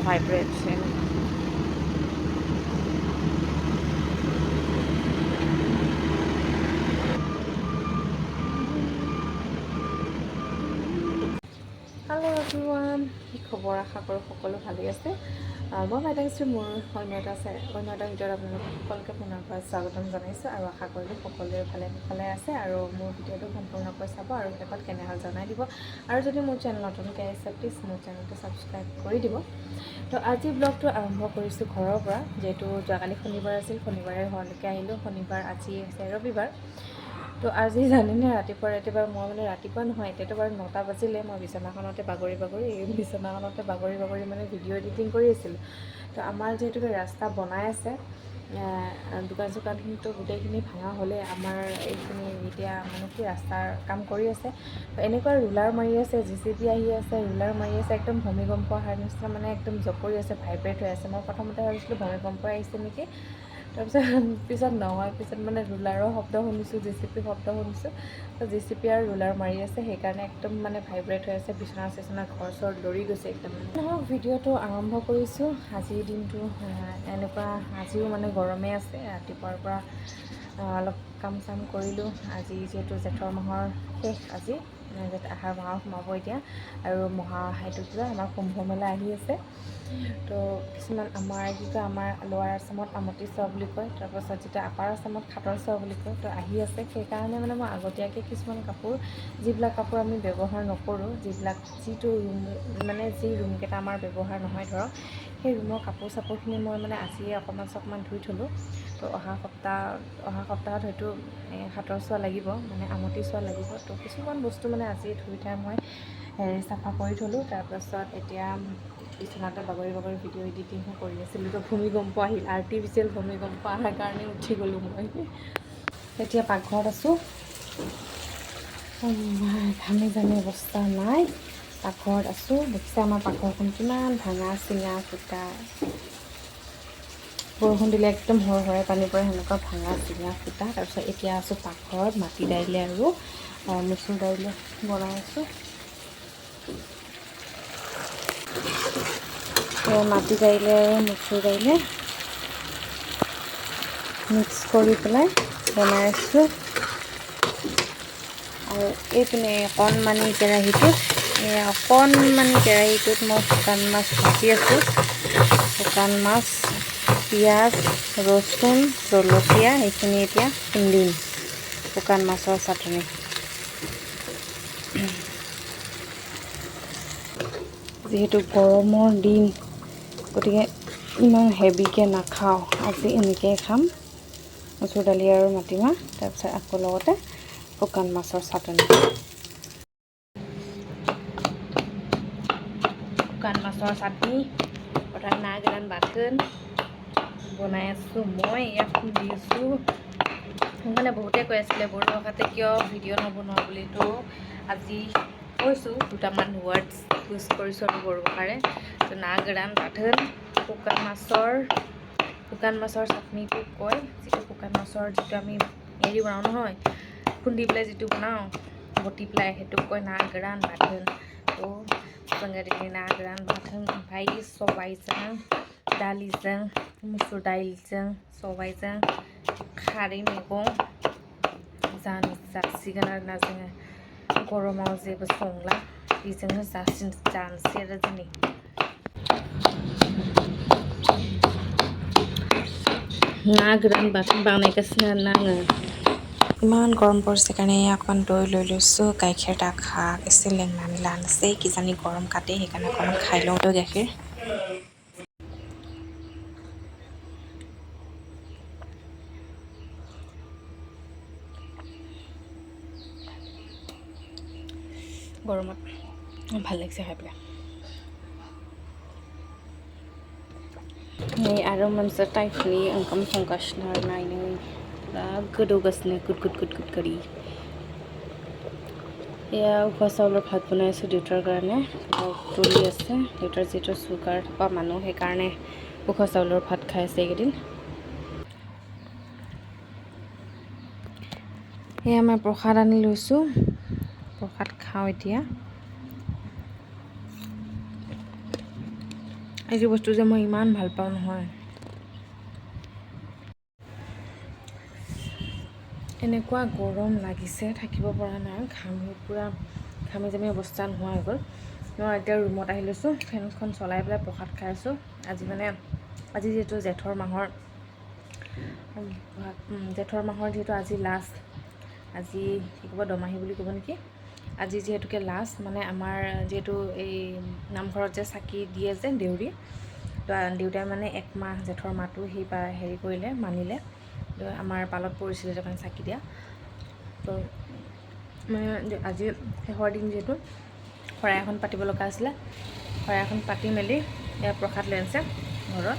vibration. Hello everyone, কি খবৰ আশা কৰোঁ সকলো ভালেই আছে। মই বাইদেউশ্ৰী মোৰ অন্য এটা ভিডিঅ'ত আপোনালোকক সকলোকে পুনৰবাৰ স্বাগতম জনাইছোঁ আৰু আশা কৰিলোঁ সকলোৱে ভালে আছে আৰু মোৰ ভিডিঅ'টো সম্পূৰ্ণকৈ চাব আৰু শেষত কেনে হ'ল জনাই দিব আৰু যদি মোৰ চেনেল নতুনকৈ আহিছে প্লিজ মোৰ চেনেলটো ছাবস্ক্ৰাইব কৰি দিব। তো আজি ব্লগটো আৰম্ভ কৰিছোঁ ঘৰৰ পৰা, যিহেতু যোৱাকালি শনিবাৰ আছিল, শনিবাৰে ঘৰলৈকে আহিলোঁ। শনিবাৰ আজি আছে ৰবিবাৰ। তো আজি জানেনে ৰাতিপুৱা মই মানে ৰাতিপুৱা নহয়, এতিয়াতো বাৰু 9টা বাজিলে, মই বিচনাখনতে বাগৰি মানে ভিডিঅ' এডিটিং কৰি আছিলোঁ। তো আমাৰ যিহেতু ৰাস্তা বনাই আছে, দোকান চোকানখিনিতো গোটেইখিনি ভাঙা হ'লে, আমাৰ এইখিনি এতিয়া মানে কি ৰাস্তাৰ কাম কৰি আছে। তো এনেকুৱা ৰুলাৰ মাৰি আছে, JCB আহি আছে, ৰুলাৰ মাৰি আছে, একদম ভূমিকম্প অহাৰ নিচিনা মানে একদম জপৰি আছে, ভাইব্ৰেট হৈ আছে। মই প্ৰথমতে ভাবিছিলোঁ ভূমিকম্প আহিছে নেকি, পিছত নহয়, পিছত মানে ৰুলাৰৰ শব্দ শুনিছোঁ, JCB শব্দ শুনিছোঁ। তো JCB আৰু ৰুলাৰ মাৰি আছে, সেইকাৰণে একদম মানে ভাইব্ৰেট হৈ আছে, বিচনা ঘৰ চৰ লৰি গৈছে একদম। নহওক ভিডিঅ'টো আৰম্ভ কৰিছোঁ। আজিৰ দিনটো এনেকুৱা, আজিও মানে গৰমে আছে। ৰাতিপুৱাৰ পৰা অলপ কাম চাম কৰিলোঁ। আজি যিহেতু জেঠৰ মাহৰ শেষ, আজি আহাৰ মাহত সোমাব এতিয়া, আৰু এইটো কিবা আমাৰ কুম্ভ মেলা আহি আছে। তো কিছুমান আমাৰ লোৱাৰ আচামত আমতি চোৱা বুলি কয়, তাৰপাছত যেতিয়া আপাৰ আচামত খাতৰ চোৱা বুলি কয়। তো আহি আছে, সেইকাৰণে মানে মই আগতীয়াকৈ কিছুমান কাপোৰ, যিবিলাক কাপোৰ আমি ব্যৱহাৰ নকৰোঁ, যি ৰুমকেইটা আমাৰ ব্যৱহাৰ নহয় ধৰক, সেই ৰুমৰ কাপোৰ চাপোৰখিনি মই মানে আজিয়ে অকণমান ধুই থ'লোঁ। তো অহা সপ্তাহত হয়তো হাতৰ চোৱা লাগিব, মানে আমতি চোৱা লাগিব। তো কিছুমান বস্তু মানে আজি ধুই থৈ মই চাফা কৰি থ'লোঁ। তাৰপাছত এতিয়া বিচনাতে বাগৰি ভিডিঅ' এডিটিংহে কৰি আছিলোঁ। তো ভূমিকম্প আহিল, আৰ্টিফিচিয়েল ভূমিকম্প অহাৰ কাৰণে উঠি গ'লোঁ মই। এতিয়া পাকঘৰত আছোঁ, ঘামি অৱস্থা নাই, পাকঘৰত আছোঁ। দেখিছে আমাৰ পাকঘৰখন কিমান ভাঙা চিঙা ফুটা, বৰষুণ দিলে একদম সৰসৰাই পানী পৰে, সেনেকুৱা ভাঙা চিঙা ফুটা। তাৰপিছত এতিয়া আছোঁ পাকঘৰত, মাটি দাইলে আৰু মচুৰ দাইলে বনাই আছোঁ। মাটি দাইলে আৰু মচুৰ দাইলে মিক্স কৰি পেলাই বনাই আছোঁ। আৰু এইপিনে অকণমানি কেৰাহীটোত মই শুকান মাছ ভাজি আছোঁ। শুকান মাছ, পিঁয়াজ, ৰচুন, জলকীয়া এইখিনি এতিয়া খুন্দিম, শুকান মাছৰ চাটনি। যিহেতু গৰমৰ দিন, গতিকে ইমান হেভিকৈ নাখাওঁ, আজি এনেকৈ খাম, মচুৰ দালি আৰু মাটিমাহ, তাৰপিছত আকৌ লগতে শুকান মাছৰ চাটনি। শুকান মাছৰ চাটনি, অৰ্থাৎ না গোৰান বাথোন বনাই আছোঁ মই, ইয়াত খুন্দি আছোঁ। মানে বহুতে কৈ আছিলে বড়ো ভাষাতে কিয় ভিডিঅ' নবনোৱা বুলি। তো আজি কৈছোঁ, দুটামান ৱৰ্ডছ ইউজ কৰিছোঁ আৰু বড়ো ভাষাৰে। তো না গোৰান বাথোন, শুকান মাছৰ চাটনিটো কয়, যিটো শুকান মাছৰ যিটো আমি হেৰি বনাওঁ নহয়, খুন্দি পেলাই যিটো বনাওঁ, বটি পেলাই, সেইটোক কয় না গোৰান বাথোন। তো जोङो ना गोरान बाथोन, ओमफ्राय सबायजों दालिजों, मुसुर दालिजों, सबायजों खारै मैगं जासिगोन आरोना जोङो। गरमाव जेबो संला, बेजोंनो जानोसै आरो दिनै। ना गोरान बाथोन बानायगासिनो आरोना आङो। ইমান গৰম পৰিছে কাৰণে অকণমান দৈ লৈ লৈছোঁ, গাখীৰ দাখা এছে লেংনানি লানছে, কিজানি গৰম কাটে, সেইকাৰণে অকণমান খাই লওঁ দৈ গাখীৰ। গৰমত ভাল লাগিছে খাই পেলাই। नै आरो मोनसे टाइपनि ओंखाम संगासिनो आरो नायनो दा गोदौगासिनो गुद करि। এয়া উখোৱা চাউলৰ ভাত বনাই আছোঁ দেউতাৰ কাৰণে। তুলি আছে, দেউতাৰ যিহেতু চুগাৰ থকা মানুহ, সেইকাৰণে উখোৱা চাউলৰ ভাত খাই আছে এইকেইদিন। এয়া মই প্ৰসাদ আনি লৈছোঁ, প্ৰসাদ খাওঁ এতিয়া। এইটো বস্তু যে মই ইমান ভাল পাওঁ নহয়। এনেকুৱা গৰম লাগিছে, থাকিব পৰা নাই, পূৰা ঘামি জামি অৱস্থা নোহোৱা হৈ গ'ল। মই এতিয়া ৰুমত আহি লৈছোঁ, ফেনখন চলাই পেলাই প্ৰসাদ খাই আছোঁ। আজি যিহেতু জেঠৰ মাহৰ যিহেতু আজি লাষ্ট, আজি কি ক'ব দমাহী বুলি ক'ব নেকি, আজি যিহেতুকে লাষ্ট মানে আমাৰ যিহেতু এই নামঘৰত যে চাকি দিয়ে যে দেউৰী, তো দেউতাই মানে একমাহ জেঠৰ মাহটো হেৰি কৰিলে, মানিলে, তো আমাৰ পালত পৰিছিলে তাৰমানে চাকি দিয়া। তো মানে আজি শেষৰ দিন যিহেতু শৰাই এখন পাতিব লগা আছিলে, শৰাই এখন পাতি মেলি এয়া প্ৰসাদ লৈ আনিছে ঘৰত।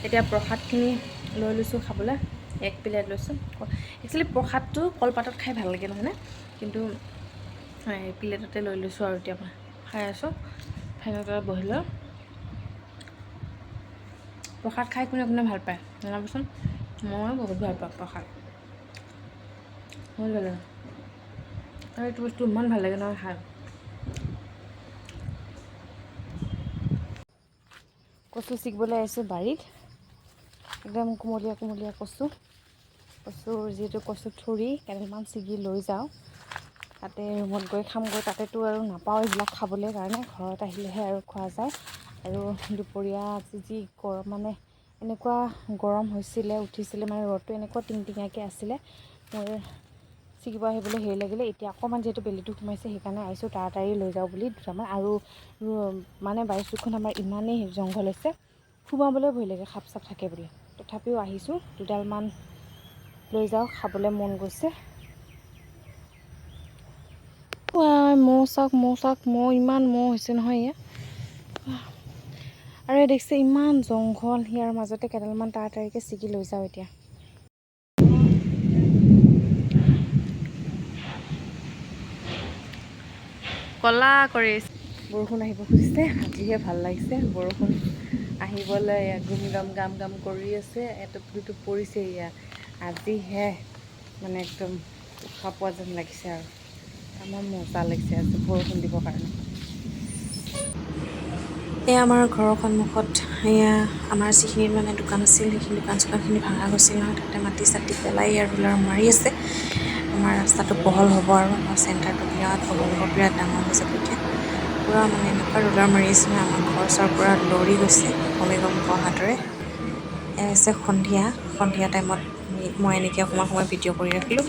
এতিয়া প্ৰসাদখিনি লৈ লৈছোঁ খাবলৈ, এক প্লেট লৈছোঁ। একচুৱেলি প্ৰসাদটো কলপাতত খাই ভাল লাগে নহয়নে, কিন্তু প্লেটতে লৈ লৈছোঁ আৰু এতিয়া খাই আছোঁ। ফেনৰ তলত বহি লৈ প্ৰসাদ খাই কোনে কোনে ভাল পায় জনাবচোন। মই বহুত ভাল পাওঁ প্ৰসাদ, ভাল লাগে। আৰু এইটো বস্তু ইমান ভাল লাগে নহয় খাই। কচু ছিগিবলৈ আহিছোঁ বাৰীত, একদম কুমলীয়া কুমলীয়া কচুৰ যিহেতু কচু ঠুৰি কেইডালমান ছিগি লৈ যাওঁ, তাতে ৰুমত গৈ খামগৈ। তাতেতো আৰু নাপাওঁ এইবিলাক খাবলৈ কাৰণে, ঘৰত আহিলেহে আৰু খোৱা যায়। আৰু দুপৰীয়া আজি যি গৰম, মানে এনেকুৱা গৰম উঠিছিলে মানে ৰ'দটো এনেকুৱা টিংটিঙাকৈ আছিলে, মোৰ ছিগিব আহিবলৈ হেৰি লাগিলে। এতিয়া অকণমান যিহেতু বেলিটো সোমাইছে, সেইকাৰণে আহিছোঁ তাড়াতাড়ি লৈ যাওঁ বুলি দুটামান। আৰু মানে বাৰীৰ চুকখন আমাৰ ইমানেই জংঘল হৈছে, সোমাবলৈ ভয় লাগে, সাপ চাপ থাকে বুলি। তথাপিও আহিছোঁ, দুডালমান লৈ যাওঁ, খাবলৈ মন গৈছে। মহ চাওক, ইমান মহ হৈছে নহয় ইয়াত। আৰু দেখিছে ইমান জংঘল, ইয়াৰ মাজতে কেইডালমান তাড়াতাড়িকৈ ছিগি লৈ যাওঁ এতিয়া। কলা কৰি বৰষুণ আহিব খুজিছে, আজিহে ভাল লাগিছে বৰষুণ আহিবলৈ। গুম গাম কৰি আছে, এটুপ দুটুপ পৰিছে। আজিহে মানে একদম উশাহ পোৱা যেন লাগিছে আৰু আমাৰ মজা লাগিছে আজি বৰষুণ দিবৰ কাৰণে। এয়া আমাৰ ঘৰৰ সন্মুখত, এয়া আমাৰ যিখিনি মানে দোকান আছিল, সেইখিনি দোকানখিনি ভাঙা গৈছিল নহয়, তাতে মাটি চাটি পেলাই আৰু ৰোলাৰ মাৰি আছে। আমাৰ ৰাস্তাটো বহল হ'ব আৰু আমাৰ চেণ্টাৰটো বিৰাট বহল হ'ব, বিৰাট ডাঙৰ হৈ যাব এতিয়া। পূৰা মানে এনেকুৱা ৰোলাৰ মাৰি আছে নহয়, আমাৰ ঘৰ চৰ পূৰা লৰি গৈছে ভূমিকম্প অহাৰ দৰে। এয়া হৈছে সন্ধিয়া টাইমত মই এনেকৈ অকণমান সময় ভিডিঅ' কৰি ৰাখিলোঁ।